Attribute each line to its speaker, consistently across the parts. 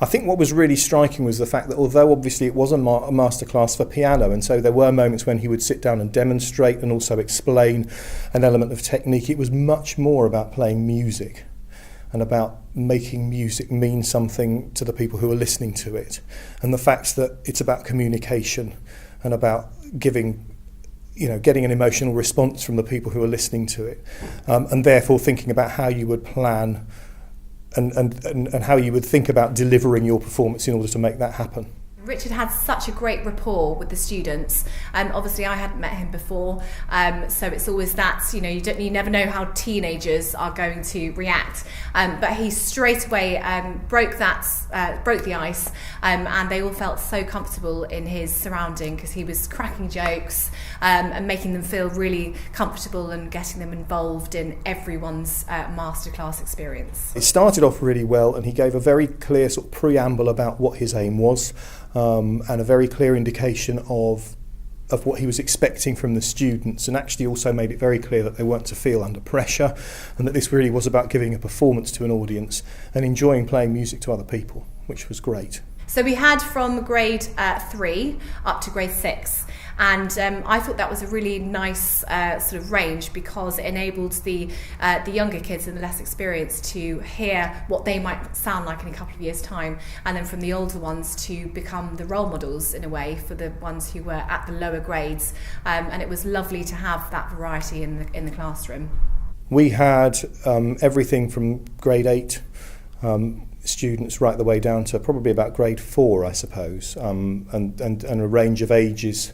Speaker 1: I think what was really striking was the fact that although obviously it was a masterclass for piano, and so there were moments when he would sit down and demonstrate and also explain an element of technique, it was much more about playing music and about making music mean something to the people who are listening to it. And the fact that it's about communication and about getting an emotional response from the people who are listening to it, and therefore thinking about how you would plan and how you would think about delivering your performance in order to make that happen.
Speaker 2: Richard had such a great rapport with the students. Obviously, I hadn't met him before, so it's always that, you never know how teenagers are going to react. But he straight away broke the ice, and they all felt so comfortable in his surrounding because he was cracking jokes and making them feel really comfortable and getting them involved in everyone's masterclass experience.
Speaker 1: It started off really well, and he gave a very clear sort of preamble about what his aim was. And a very clear indication of what he was expecting from the students, and actually also made it very clear that they weren't to feel under pressure and that this really was about giving a performance to an audience and enjoying playing music to other people, which was great.
Speaker 2: So we had from grade 3 up to grade 6. And I thought that was a really nice sort of range because it enabled the younger kids and the less experienced to hear what they might sound like in a couple of years' time, and then from the older ones to become the role models in a way for the ones who were at the lower grades. And it was lovely to have that variety in the classroom. We had
Speaker 1: everything from grade 8 students right the way down to probably about grade 4, I suppose, and a range of ages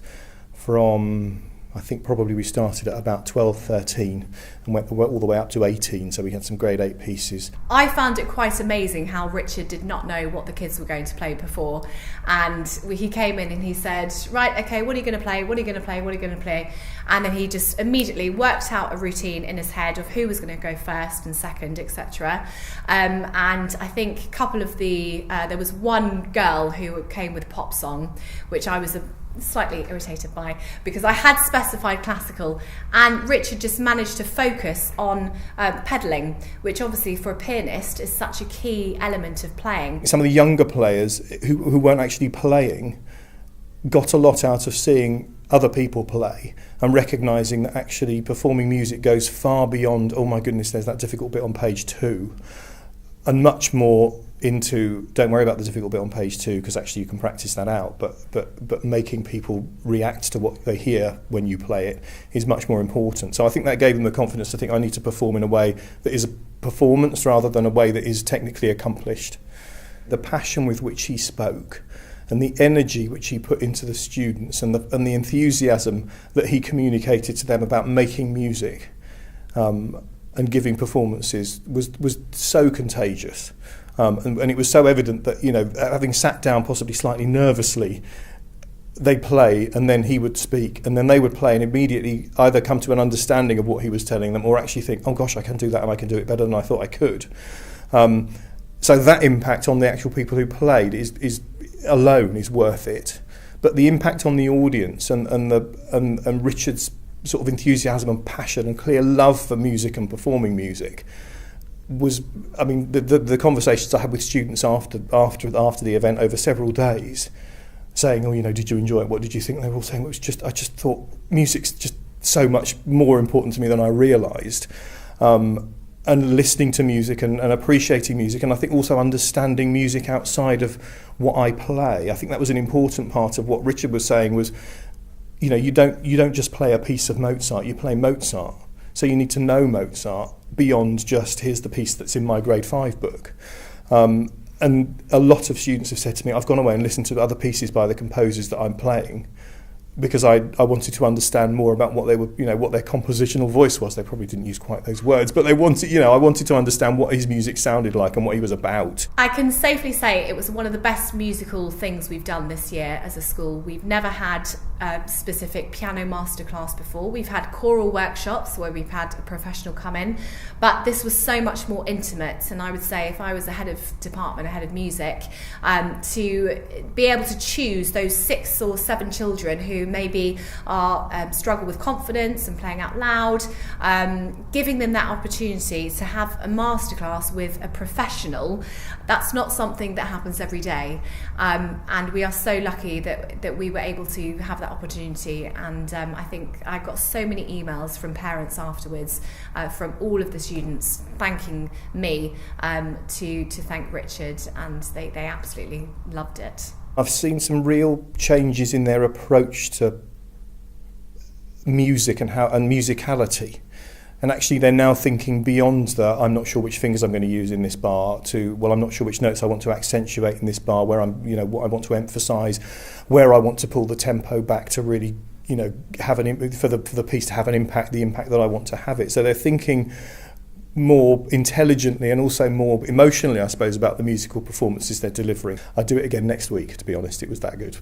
Speaker 1: from, I think probably we started at about 12, 13 and went all the way up to 18, so we had some grade 8 pieces.
Speaker 2: I found it quite amazing how Richard did not know what the kids were going to play before, and he came in and he said, right, okay, what are you going to play, what are you going to play, what are you going to play? And then he just immediately worked out a routine in his head of who was going to go first and second, etc. And I think a couple of there was one girl who came with pop song, which I was slightly irritated by because I had specified classical, and Richard just managed to focus on pedalling, which obviously for a pianist is such a key element of playing.
Speaker 1: Some of the younger players who weren't actually playing got a lot out of seeing other people play and recognising that actually performing music goes far beyond, oh my goodness, there's that difficult bit on page 2, and much more into don't worry about the difficult bit on page 2 because actually you can practice that out, but making people react to what they hear when you play it is much more important. So I think that gave them the confidence to think I need to perform in a way that is a performance rather than a way that is technically accomplished. The passion with which he spoke and the energy which he put into the students and the enthusiasm that he communicated to them about making music and giving performances was so contagious. And it was so evident that, having sat down possibly slightly nervously, they'd play and then he would speak and then they would play and immediately either come to an understanding of what he was telling them or actually think, oh gosh, I can do that and I can do it better than I thought I could. So that impact on the actual people who played is alone is worth it. But the impact on the audience and Richard's sort of enthusiasm and passion and clear love for music and performing music was, I mean, the conversations I had with students after the event over several days, saying, oh, did you enjoy it? What did you think? They were all saying, I just thought music's just so much more important to me than I realised. And listening to music and appreciating music, and I think also understanding music outside of what I play. I think that was an important part of what Richard was saying was, you don't just play a piece of Mozart, you play Mozart. So you need to know Mozart beyond just here's the piece that's in my grade 5 book. And a lot of students have said to me, I've gone away and listened to other pieces by the composers that I'm playing because I wanted to understand more about what they were, what their compositional voice was. They probably didn't use quite those words, but they wanted, I wanted to understand what his music sounded like and what he was about.
Speaker 2: I can safely say it was one of the best musical things we've done this year as a school. We've never had a specific piano masterclass before. We've had choral workshops where we've had a professional come in, but this was so much more intimate. And I would say if I was the head of department, a head of music, to be able to choose those 6 or 7 children who maybe are struggle with confidence and playing out loud, giving them that opportunity to have a masterclass with a professional. That's not something that happens every day, and we are so lucky that we were able to have that opportunity. And I think I got so many emails from parents afterwards, from all of the students thanking me, to thank Richard, and they absolutely loved it.
Speaker 1: I've seen some real changes in their approach to music and musicality. And actually they're now thinking beyond the I'm not sure which fingers I'm going to use in this bar to, well, I'm not sure which notes I want to accentuate in this bar, where I'm, what I want to emphasise, where I want to pull the tempo back to really, have for the piece to have the impact that I want to have it. So they're thinking more intelligently and also more emotionally, I suppose, about the musical performances they're delivering. I'd do it again next week, to be honest. It was that good.